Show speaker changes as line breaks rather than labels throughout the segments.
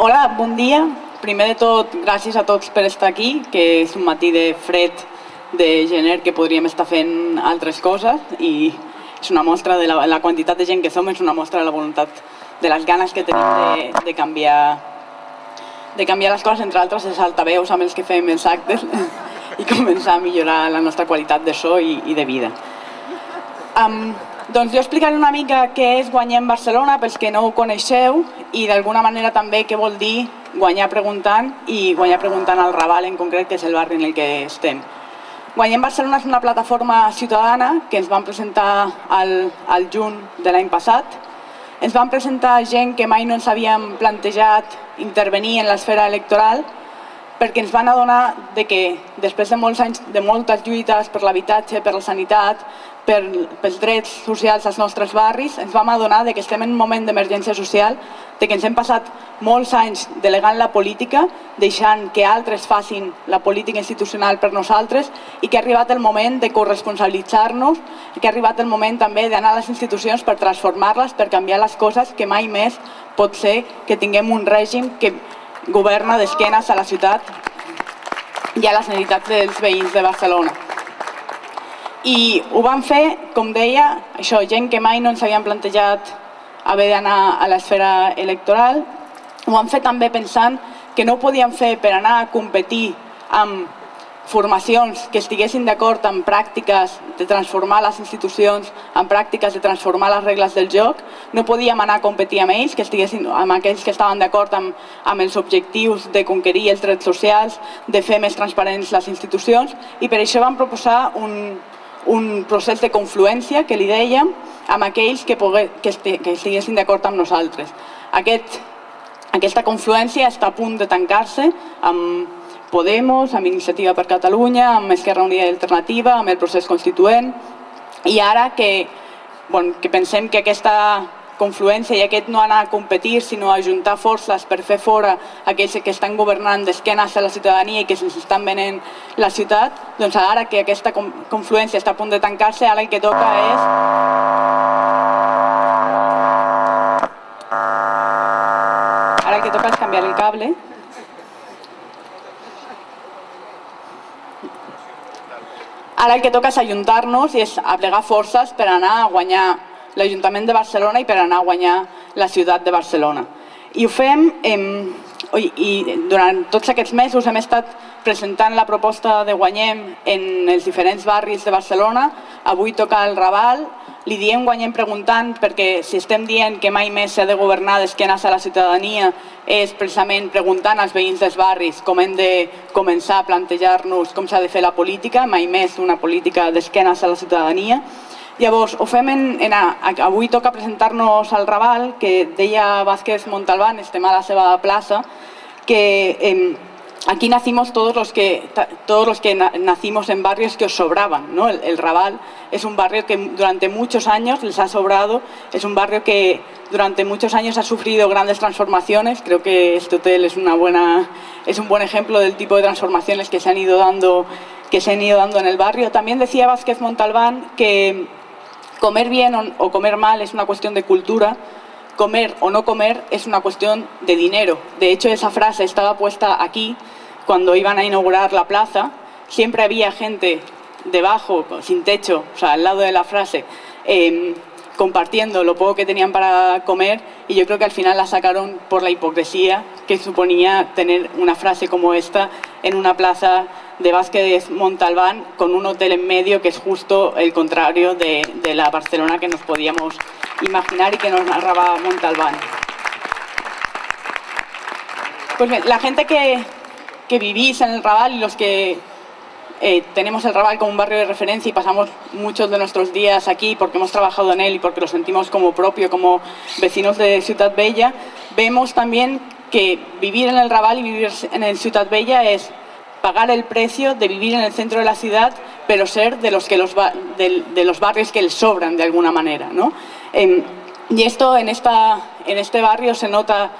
Hola, bon dia. Primer de tot, gràcies a tots per estar aquí, que és un matí de fred de gener que podríem estar fent altres coses i és una mostra de la quantitat de gent que som, és una mostra de la voluntat, de les ganes que tenim de canviar les coses, entre altres els altaveus amb els que fem els actes i començar a millorar la nostra qualitat de so i de vida. Doncs jo explicaré una mica què és Guanyem Barcelona pels que no ho coneixeu i d'alguna manera també què vol dir guanyar preguntant i guanyar preguntant al Raval en concret, que és el barri en el que estem. Guanyem Barcelona és una plataforma ciutadana que ens vam presentar al juny de l'any passat. Ens van presentar gent que mai no ens havíem plantejat intervenir en l'esfera electoral perquè ens van adonar que després de molts anys de moltes lluites per l'habitatge, per la sanitat, pels drets socials als nostres barris, ens vam adonar que estem en un moment d'emergència social, que ens hem passat molts anys delegant la política, deixant que altres facin la política institucional per nosaltres i que ha arribat el moment de corresponsabilitzar-nos, que ha arribat el moment també d'anar a les institucions per transformar-les, per canviar les coses, que mai més pot ser que tinguem un règim que governa d'esquenes a la ciutat i a les necessitats dels veïns de Barcelona. I ho vam fer, com deia, això, gent que mai no ens havíem plantejat haver d'anar a l'esfera electoral. Ho vam fer també pensant que no ho podíem fer per anar a competir amb formacions que estiguessin d'acord amb pràctiques de transformar les institucions, amb pràctiques de transformar les regles del joc. No podíem anar a competir amb ells, amb aquells que estaven d'acord amb els objectius de conquerir els drets socials, de fer més transparents les institucions, i per això vam proposar un procés de confluència, que li dèiem, amb aquells que estiguessin d'acord amb nosaltres. Aquesta confluència està a punt de tancar-se amb Podemos, amb Iniciativa per Catalunya, amb Esquerra Unida i Alternativa, amb el procés constituent, i ara que pensem que aquesta confluència i aquest no anar a competir, sinó a ajuntar forces per fer fora aquells que estan governant d'esquenes a la ciutadania i que se'ns estan venent la ciutat, doncs ara que aquesta confluència està a punt de tancar-se, ara el que toca és canviar el cable. Ara el que toca és ajuntar-nos i és aplegar forces per anar a guanyar l'Ajuntament de Barcelona i per anar a guanyar la ciutat de Barcelona. I ho fem, i durant tots aquests mesos hem estat presentant la proposta de Guanyem en els diferents barris de Barcelona. Avui toca el Raval. Li diem Guanyem preguntant perquè si estem dient que mai més s'ha de governar d'esquenes a la ciutadania és precisament preguntant als veïns dels barris com hem de començar a plantejar-nos com s'ha de fer la política, mai més una política d'esquenes a la ciutadania. Llavors, ho fem avui toca presentar-nos al Raval, que deia Vázquez Montalbán, estem a la seva plaça, que aquí nacimos todos los que nacimos en barrios que os sobraban, ¿no? El Raval es un barrio que durante muchos años les ha sobrado, es un barrio que durante muchos años ha sufrido grandes transformaciones. Creo que este hotel es un buen ejemplo del tipo de transformaciones que se han ido dando en el barrio. También decía Vázquez Montalbán que comer bien o comer mal es una cuestión de cultura. Comer o no comer es una cuestión de dinero. De hecho, esa frase estaba puesta aquí cuando iban a inaugurar la plaza. Siempre había gente debajo, sin techo, o sea, al lado de la frase, compartiendo lo poco que tenían para comer, y yo creo que al final la sacaron por la hipocresía que suponía tener una frase como esta en una plaza de Vázquez Montalbán con un hotel en medio, que es justo el contrario de la Barcelona que nos podíamos imaginar y que nos narraba Montalbán. Pues bien, la gente que vivís en el Raval y los que tenemos el Raval como un barrio de referencia y pasamos muchos de nuestros días aquí porque hemos trabajado en él y porque lo sentimos como propio, como vecinos de Ciutat Vella, vemos también que vivir en el Raval y vivir en el Ciutat Vella es pagar el precio de vivir en el centro de la ciudad, pero ser de los barrios que les sobran de alguna manera, ¿no? Y esto en este barrio se nota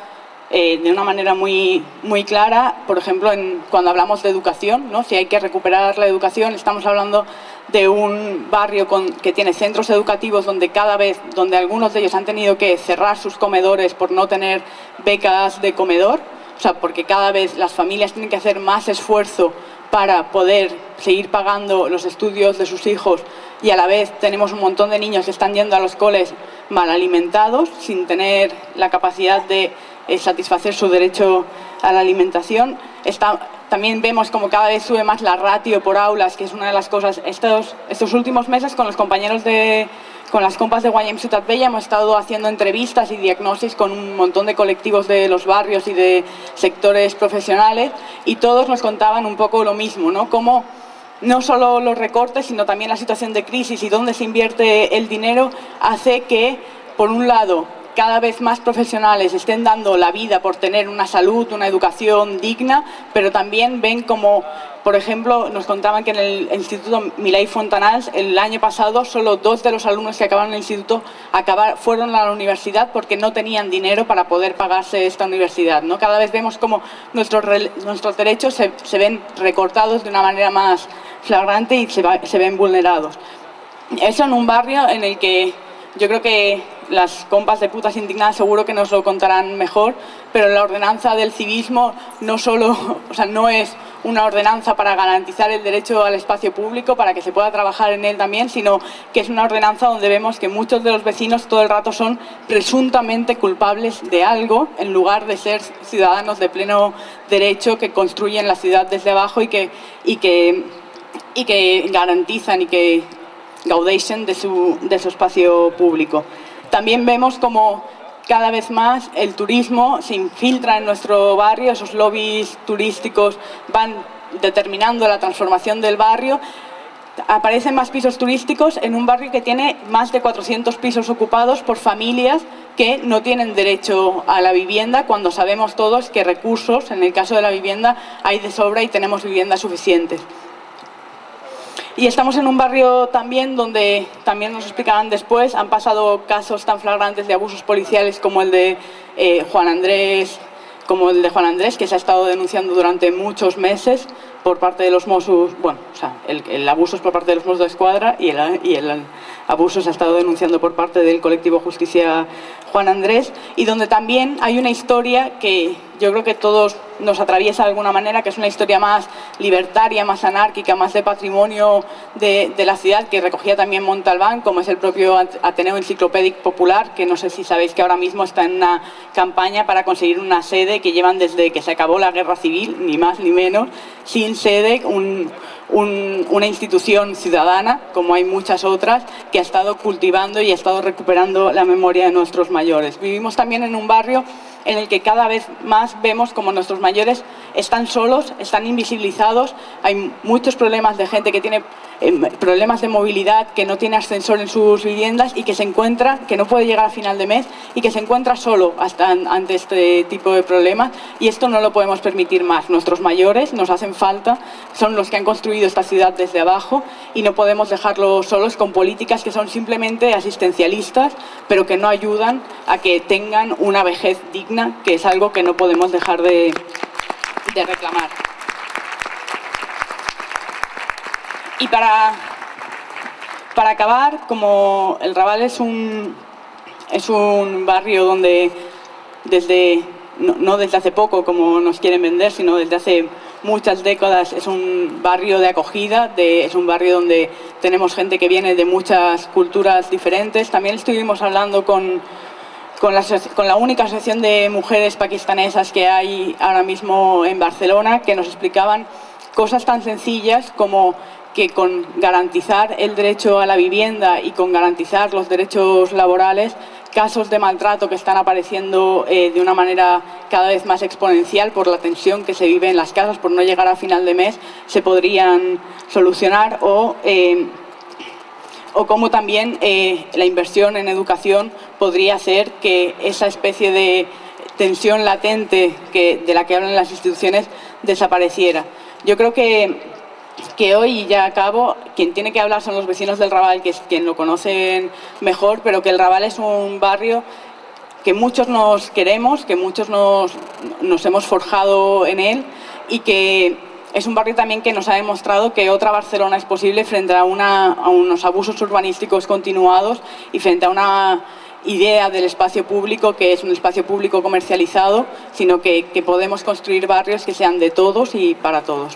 de una manera muy clara, por ejemplo, cuando hablamos de educación, ¿no? Si hay que recuperar la educación, estamos hablando de un barrio que tiene centros educativos donde algunos de ellos han tenido que cerrar sus comedores por no tener becas de comedor. o sea, porque cada vez las familias tienen que hacer más esfuerzo para poder seguir pagando los estudios de sus hijos, y a la vez tenemos un montón de niños que están yendo a los coles mal alimentados, sin tener la capacidad de satisfacer su derecho a la alimentación. También vemos como cada vez sube más la ratio por aulas, que es una de las cosas. Estos últimos meses con los compañeros con las compas de Guanyem Ciutat Vella hemos estado haciendo entrevistas y diagnosis con un montón de colectivos de los barrios y de sectores profesionales, y todos nos contaban un poco lo mismo, ¿no? Cómo no solo los recortes, sino también la situación de crisis y dónde se invierte el dinero hace que, por un lado, cada vez más profesionales estén dando la vida por tener una salud, una educación digna, pero también ven como, por ejemplo, nos contaban que en el Instituto Milay Fontanals el año pasado solo 2 de los alumnos que acabaron el instituto fueron a la universidad porque no tenían dinero para poder pagarse esta universidad, ¿no? Cada vez vemos como nuestros derechos se ven recortados de una manera más flagrante y se ven vulnerados. Eso en un barrio en el que yo creo que las compas de Putas Indignadas seguro que nos lo contarán mejor, pero la ordenanza del civismo no es una ordenanza para garantizar el derecho al espacio público, para que se pueda trabajar en él también, sino que es una ordenanza donde vemos que muchos de los vecinos todo el rato son presuntamente culpables de algo, en lugar de ser ciudadanos de pleno derecho que construyen la ciudad desde abajo y que garantizan y que gaudeixen de su espacio público. También vemos como cada vez más el turismo se infiltra en nuestro barrio, esos lobbies turísticos van determinando la transformación del barrio. Aparecen más pisos turísticos en un barrio que tiene más de 400 pisos ocupados por familias que no tienen derecho a la vivienda, cuando sabemos todos que recursos, en el caso de la vivienda, hay de sobra y tenemos viviendas suficientes. Y estamos en un barrio también donde, también nos explicarán después, han pasado casos tan flagrantes de abusos policiales como el de Juan Andrés, que se ha estado denunciando durante muchos meses por parte de los Mossos, bueno, o sea, el abuso es por parte de los Mossos de Escuadra y el abuso se ha estado denunciando por parte del colectivo Justicia Juan Andrés, y donde también hay una historia que yo creo que todos nos atraviesa de alguna manera, que es una historia más libertaria, más anárquica, más de patrimonio de la ciudad, que recogía también Montalbán, como es el propio Ateneo Enciclopédic Popular, que no sé si sabéis que ahora mismo está en una campaña para conseguir una sede que llevan desde que se acabó la Guerra Civil, ni más ni menos, sin sede, una institución ciudadana, como hay muchas otras, que ha estado cultivando y ha estado recuperando la memoria de nuestros mayores. Vivimos también en un barrio en el que cada vez más vemos como nuestros mayores están solos, están invisibilizados, hay muchos problemas de gente que tiene problemas de movilidad, que no tiene ascensor en sus viviendas y que se encuentra, que no puede llegar a final de mes y que se encuentra solo ante este tipo de problemas, y esto no lo podemos permitir más. Nuestros mayores nos hacen falta, son los que han construido esta ciudad desde abajo y no podemos dejarlos solos con políticas que son simplemente asistencialistas, pero que no ayudan a que tengan una vejez digna, que es algo que no podemos dejar de reclamar. Y para acabar, como el Raval es un barrio donde no desde hace poco, como nos quieren vender, sino desde hace muchas décadas, es un barrio de acogida, es un barrio donde tenemos gente que viene de muchas culturas diferentes. También estuvimos hablando con la única asociación de mujeres pakistanesas que hay ahora mismo en Barcelona, que nos explicaban cosas tan sencillas como que con garantizar el derecho a la vivienda y con garantizar los derechos laborales, casos de maltrato que están apareciendo de una manera cada vez más exponencial por la tensión que se vive en las casas por no llegar a final de mes, se podrían solucionar, o cómo también la inversión en educación podría hacer que esa especie de tensión latente de la que hablan las instituciones desapareciera. Yo creo que hoy, y ya acabo, quien tiene que hablar son los vecinos del Raval, que es quien lo conocen mejor, pero que el Raval es un barrio que muchos nos queremos, que muchos nos hemos forjado en él, y que es un barrio también que nos ha demostrado que otra Barcelona es posible frente a unos abusos urbanísticos continuados y frente a una idea del espacio público, que es un espacio público comercializado, sino que podemos construir barrios que sean de todos y para todos.